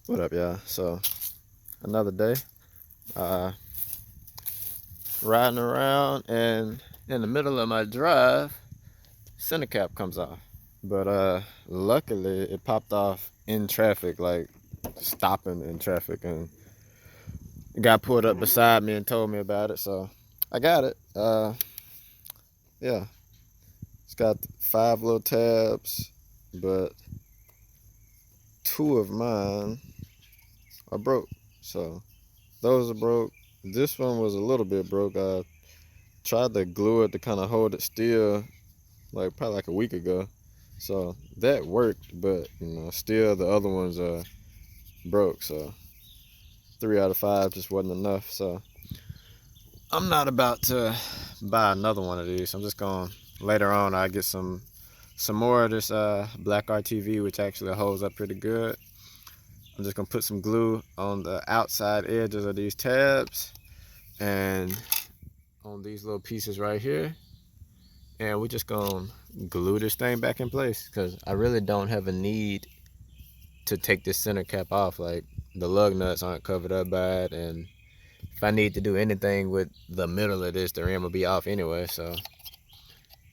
What up, y'all? So another day, uh, riding around, and in the middle of my drive, center cap comes off. But luckily, it popped off in traffic, like stopping in traffic, and it got pulled up beside me and told me about it. So I got it. Yeah, it's got 5 little tabs, but 2 of mine are broke. So those are broke. This one was a little bit broke. I tried to glue it to kind of hold it still, like probably like a week ago. So that worked, but still the other ones broke. So 3 out of 5 just wasn't enough. So I'm not about to buy another one of these. I'm just going later on. I get some more of this black RTV, which actually holds up pretty good. I'm just gonna put some glue on the outside edges of these tabs and on these little pieces right here, and we're just gonna glue this thing back in place because I really don't have a need to take this center cap off. Like, the lug nuts aren't covered up by it, and if I need to do anything with the middle of this, the rim will be off anyway. So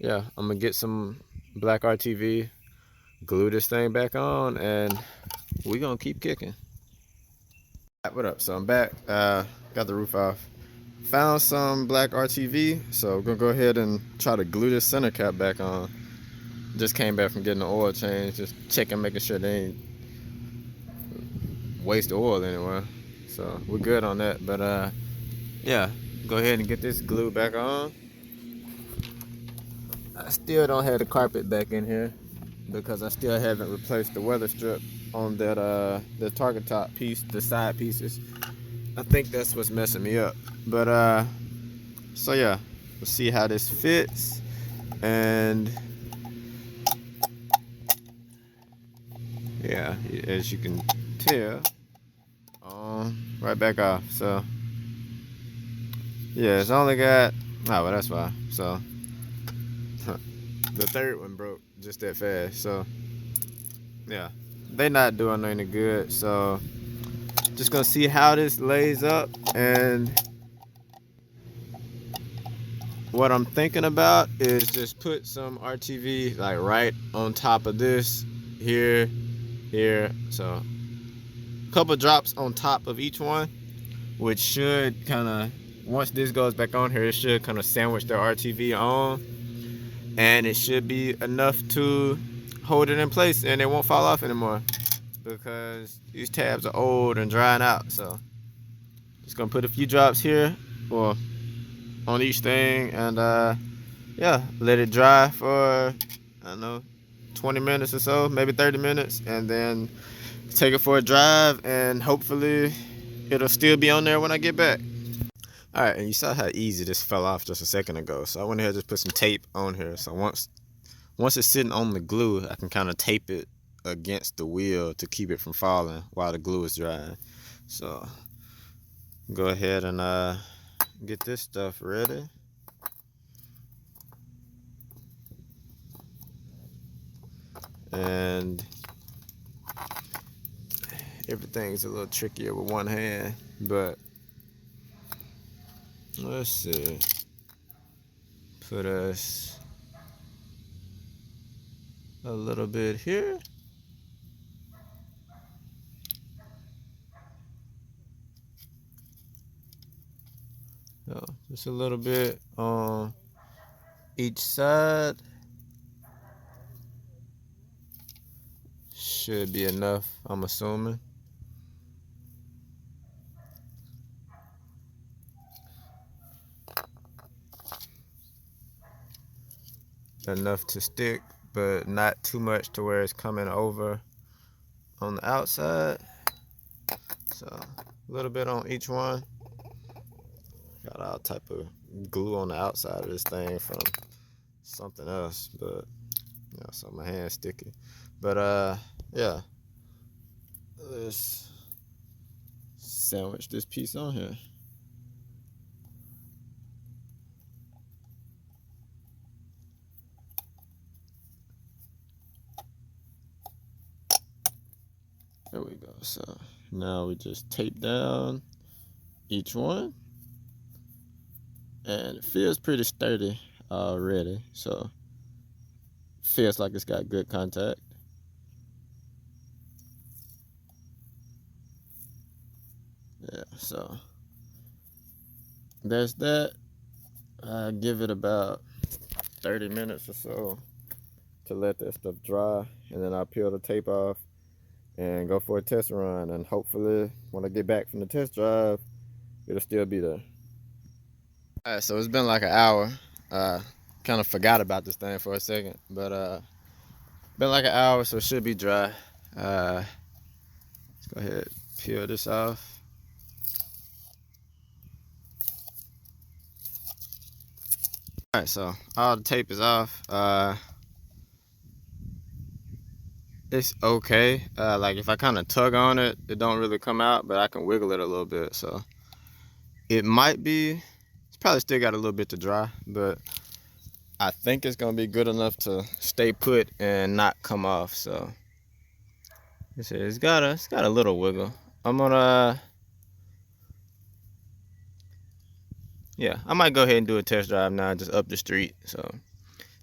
yeah, I'm gonna get some black RTV, glue this thing back on, and we're gonna keep kicking. What up? So I'm back. Got the roof off. Found some black RTV, so we're gonna go ahead and try to glue this center cap back on. Just came back from getting the oil change, just checking, making sure they ain't waste oil anywhere. So we're good on that. But yeah, go ahead and get this glue back on. I still don't have the carpet back in here because I still haven't replaced the weather strip on that the target top piece, the side pieces. I think that's what's messing me up. But so yeah, we'll see how this fits. And yeah, as you can tell, right back off. So yeah, it's only got, oh well, that's why. So the third one broke just that fast. So yeah, they not doing any good. So just gonna see how this lays up. And what I'm thinking about is just put some RTV like right on top of this, here, here. So a couple drops on top of each one, which should kind of, once this goes back on here, it should kind of sandwich the RTV on, and it should be enough to hold it in place and it won't fall off anymore because these tabs are old and drying out. So just gonna put a few drops here or on each thing, and yeah, let it dry for, I don't know, 20 minutes or so, maybe 30 minutes, and then take it for a drive, and hopefully it'll still be on there when I get back. All right, and you saw how easy this fell off just a second ago. So I went ahead and just put some tape on here. So once it's sitting on the glue, I can kind of tape it against the wheel to keep it from falling while the glue is drying. So go ahead and get this stuff ready. And everything's a little trickier with one hand, but let's see. Put us a little bit here. No, just a little bit on each side. Should be enough, I'm assuming. Enough to stick, but not too much to where it's coming over on the outside. So a little bit on each one. Got all type of glue on the outside of this thing from something else, but so my hand's sticky. But yeah, let's sandwich this piece on here. There we go. So now we just tape down each one, and it feels pretty sturdy already, so feels like it's got good contact. Yeah, so there's that. I give it about 30 minutes or so to let that stuff dry, and then I'll peel the tape off and go for a test run, and hopefully when I get back from the test drive, it'll still be there. All right, so it's been like an hour. Kind of forgot about this thing for a second, but been like an hour, so it should be dry. Let's go ahead, peel this off. All right, so all the tape is off. It's okay. Like if I kind of tug on it, it don't really come out, but I can wiggle it a little bit. So it might be, it's probably still got a little bit to dry, but I think it's gonna be good enough to stay put and not come off. So it's got a little wiggle. I'm gonna, yeah, I might go ahead and do a test drive now, just up the street. So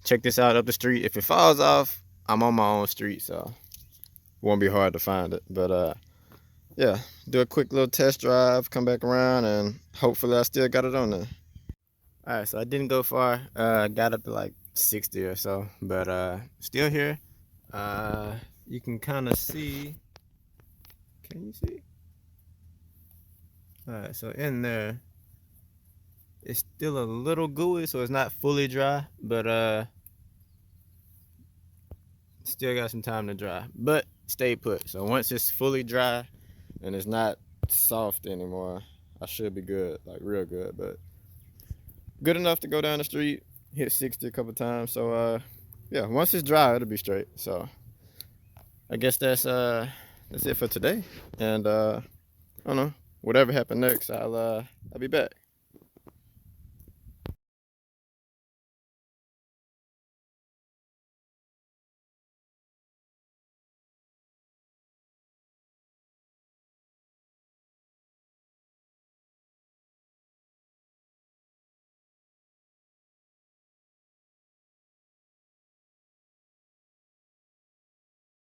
check this out up the street. If it falls off, I'm on my own street, so it won't be hard to find it. But yeah, do a quick little test drive, come back around, and hopefully I still got it on there. All right, so I didn't go far. Got up to like 60 or so, but still here. You can kind of see. Can you see? All right, so in there, it's still a little gooey, so it's not fully dry, but still got some time to dry. But stay put. So once it's fully dry and it's not soft anymore, I should be good, like real good. But good enough to go down the street, hit 60 a couple times. So yeah, once it's dry, it'll be straight. So I guess that's it for today. And I don't know, whatever happened next, I'll be back.